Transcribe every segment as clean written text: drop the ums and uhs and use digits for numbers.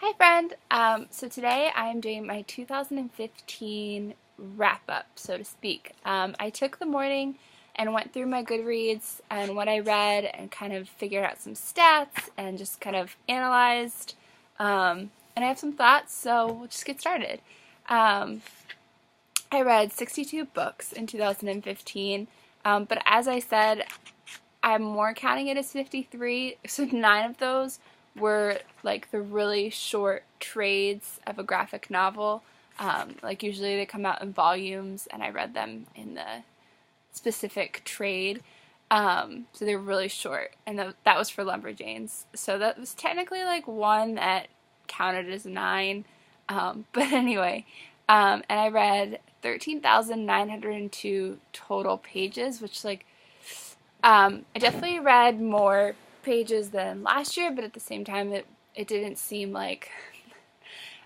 Hi friend! So today I am doing my 2015 wrap-up, so to speak. I took the morning and went through my Goodreads and what I read and kind of figured out some stats and just kind of analyzed. And I have some thoughts, so we'll just get started. I read 62 books in 2015, but as I said, I'm more counting it as 53, so 9 of those were like the really short trades of a graphic novel. Like usually they come out in volumes and I read them in the specific trade. So they were really short, and that was for Lumberjanes. So that was technically like one that counted as 9. But anyway, and I read 13,902 total pages, which I definitely read more pages than last year, but at the same time, it didn't seem like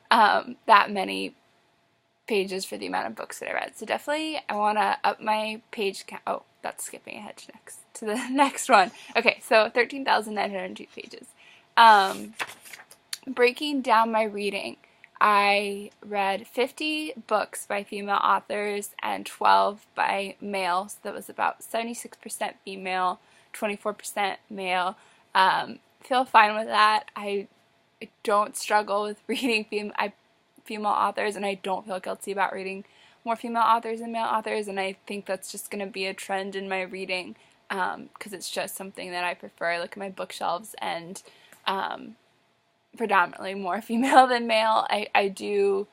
that many pages for the amount of books that I read. So definitely, I want to up my page count. Oh, that's skipping ahead to the next one. Okay, so 13,902 pages. Breaking down my reading, I read 50 books by female authors and 12 by male, so that was about 76% female, 24% male. Feel fine with that. I don't struggle with reading female authors, and I don't feel guilty about reading more female authors than male authors, and I think that's just going to be a trend in my reading because it's just something that I prefer. I look at my bookshelves and predominantly more female than male. I do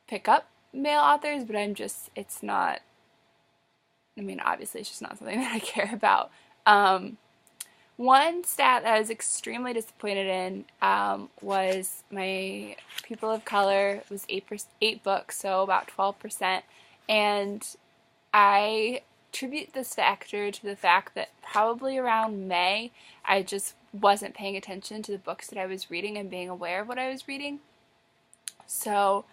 pick up male authors, but it's not, obviously it's just not something that I care about. One stat that I was extremely disappointed in was my people of color was 8 books, so about 12%. And I attribute this factor to the fact that probably around May, I just wasn't paying attention to the books that I was reading and being aware of what I was reading. So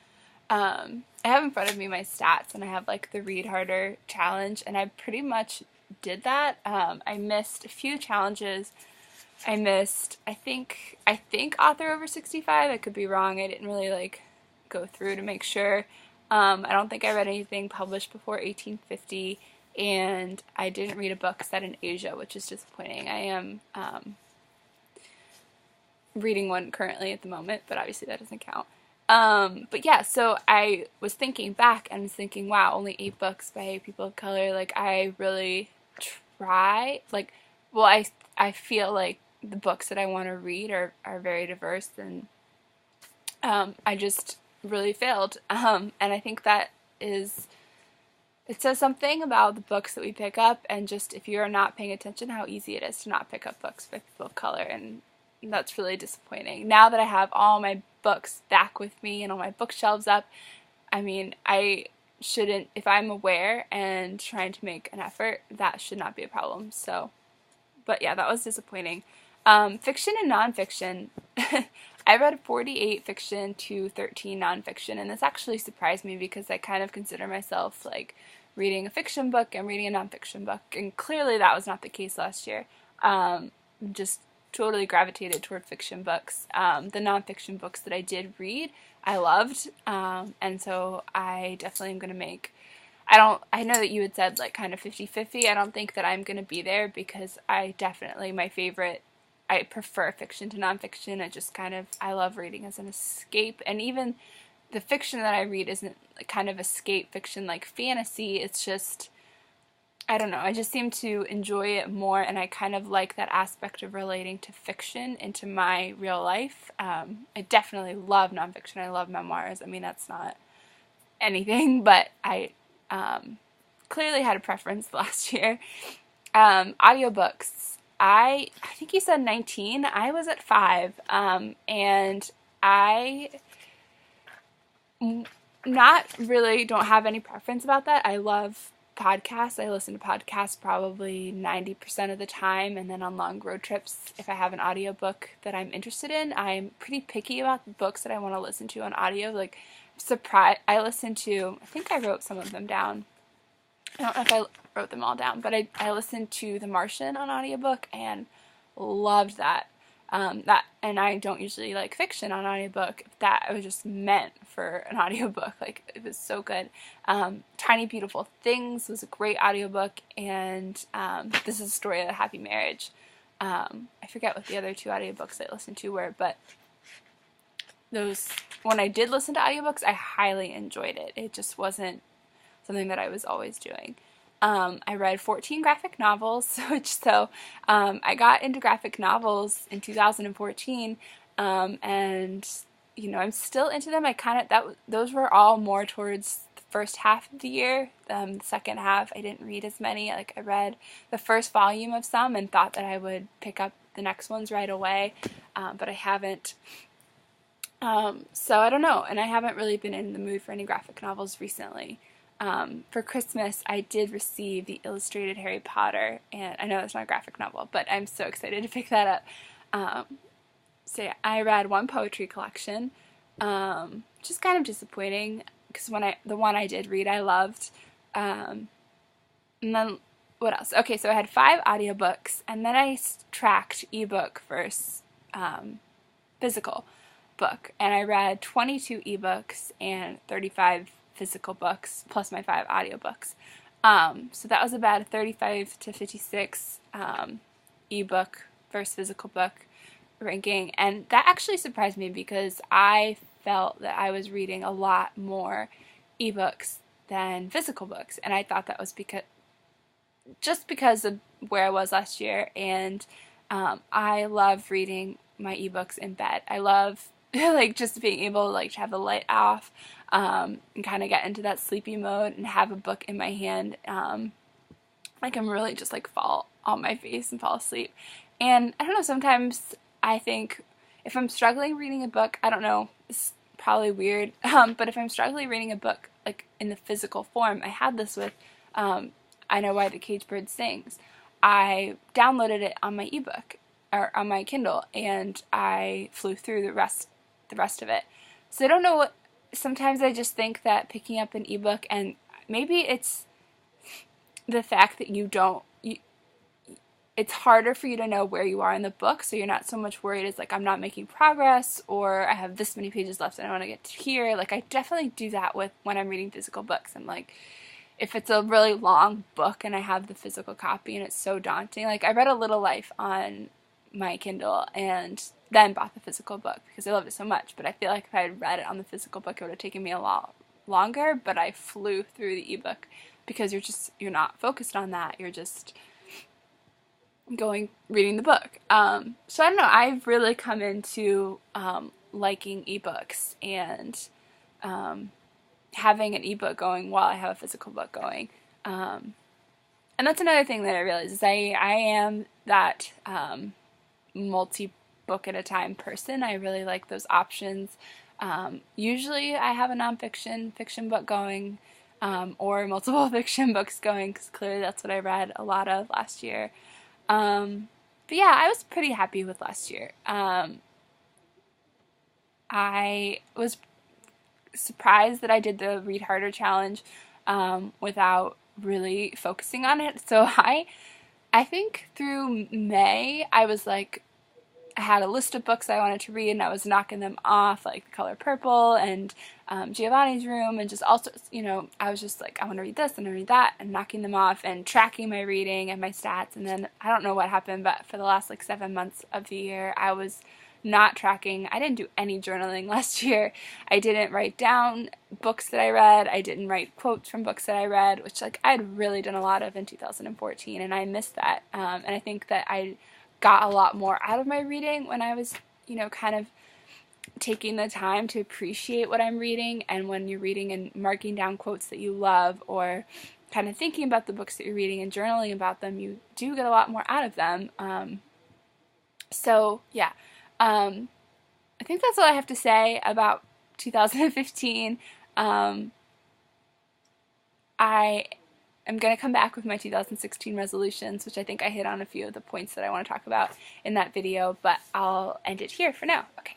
I have in front of me my stats, and I have like the Read Harder challenge, and I pretty much did that. I missed a few challenges. I missed, I think Author Over 65. I could be wrong. I didn't really go through to make sure. I don't think I read anything published before 1850, and I didn't read a book set in Asia, which is disappointing. I am reading one currently at the moment, but obviously that doesn't count. But yeah, so I was thinking back and was thinking, wow, only 8 books by people of color. I really try. I feel like the books that I want to read are very diverse, and I just really failed. And I think it says something about the books that we pick up, and just if you're not paying attention, how easy it is to not pick up books by people of color, and that's really disappointing. Now that I have all my books back with me and all my bookshelves up, I shouldn't, if I'm aware and trying to make an effort, that should not be a problem. So, but yeah, that was disappointing. Fiction and nonfiction. I read 48 fiction to 13 nonfiction, and this actually surprised me because I kind of consider myself reading a fiction book and reading a nonfiction book, and clearly that was not the case last year. Just totally gravitated toward fiction books. The nonfiction books that I did read, I loved, and so I definitely am going to make, I know that you had said kind of 50-50. I don't think that I'm going to be there because I prefer fiction to nonfiction. I love reading as an escape, and even the fiction that I read isn't kind of escape fiction like fantasy. It's just, I don't know, I just seem to enjoy it more, and I kind of like that aspect of relating to fiction into my real life. I definitely love nonfiction. I love memoirs. That's not anything, but I clearly had a preference last year. Audiobooks. I think you said 19. I was at 5, and I don't have any preference about that. I love podcasts. I listen to podcasts probably 90% of the time, and then on long road trips, if I have an audiobook that I'm interested in, I'm pretty picky about the books that I want to listen to on audio. I think I wrote some of them down. I don't know if I wrote them all down, but I listened to The Martian on audiobook and loved that. And I don't usually like fiction on audiobook. That was just meant for an audiobook. Like, it was so good. Tiny Beautiful Things was a great audiobook, and This Is a Story of a Happy Marriage. I forget what the other 2 audiobooks I listened to were, but those, when I did listen to audiobooks, I highly enjoyed it. It just wasn't something that I was always doing. I read 14 graphic novels, I got into graphic novels in 2014, and I'm still into them. Those were all more towards the first half of the year. The second half, I didn't read as many. Like, I read the first volume of some and thought that I would pick up the next ones right away, but I haven't. So I don't know, and I haven't really been in the mood for any graphic novels recently. For Christmas, I did receive the illustrated Harry Potter, and I know it's not a graphic novel, but I'm so excited to pick that up. So yeah, I read one poetry collection, which is kind of disappointing, because the one I did read, I loved. And then, what else? Okay, so I had 5 audiobooks, and then I tracked ebook versus physical book, and I read 22 ebooks and 35 physical books, plus my 5 audiobooks. So that was about a 35 to 56 ebook versus physical book ranking, and that actually surprised me because I felt that I was reading a lot more ebooks than physical books, and I thought that was because of where I was last year, and I love reading my ebooks in bed. I love like just being able like to have the light off, and kind of get into that sleepy mode and have a book in my hand. I can really just like fall on my face and fall asleep. And I don't know, sometimes I think if I'm struggling reading a book, I don't know, it's probably weird, but if I'm struggling reading a book like in the physical form, I had this with I Know Why the Caged Bird Sings. I downloaded it on my ebook or on my Kindle, and I flew through the rest of it. So I don't know what. Sometimes I just think that picking up an ebook, and maybe it's the fact that it's harder for you to know where you are in the book, so you're not so much worried as like, I'm not making progress, or I have this many pages left and I want to get to here. Like, I definitely do that when I'm reading physical books. I'm like, if it's a really long book and I have the physical copy and it's so daunting, like I read A Little Life on my Kindle and then bought the physical book because I loved it so much, but I feel like if I had read it on the physical book, it would have taken me a lot longer, but I flew through the ebook because you're not focused on that, you're just reading the book. So I don't know, I've really come into liking ebooks and having an ebook going while I have a physical book going. And that's another thing that I realized is I am that multi-book at a time person. I really like those options. Usually I have a fiction book going, or multiple fiction books going, because clearly that's what I read a lot of last year. But yeah, I was pretty happy with last year. I was surprised that I did the Read Harder challenge without really focusing on it. So I think through May, I was like, I had a list of books I wanted to read, and I was knocking them off, like The Color Purple and Giovanni's Room, and just also, I was just like, I want to read this and I read that, and knocking them off and tracking my reading and my stats. And then I don't know what happened, but for the last like 7 months of the year, I was not tracking. I didn't do any journaling last year. I didn't write down books that I read. I didn't write quotes from books that I read, which like I had really done a lot of in 2014, and I missed that. And I think that I got a lot more out of my reading when I was, kind of taking the time to appreciate what I'm reading. And when you're reading and marking down quotes that you love, or kind of thinking about the books that you're reading and journaling about them, you do get a lot more out of them. So yeah, I think that's all I have to say about 2015. I'm going to come back with my 2016 resolutions, which I think I hit on a few of the points that I want to talk about in that video, but I'll end it here for now. Okay.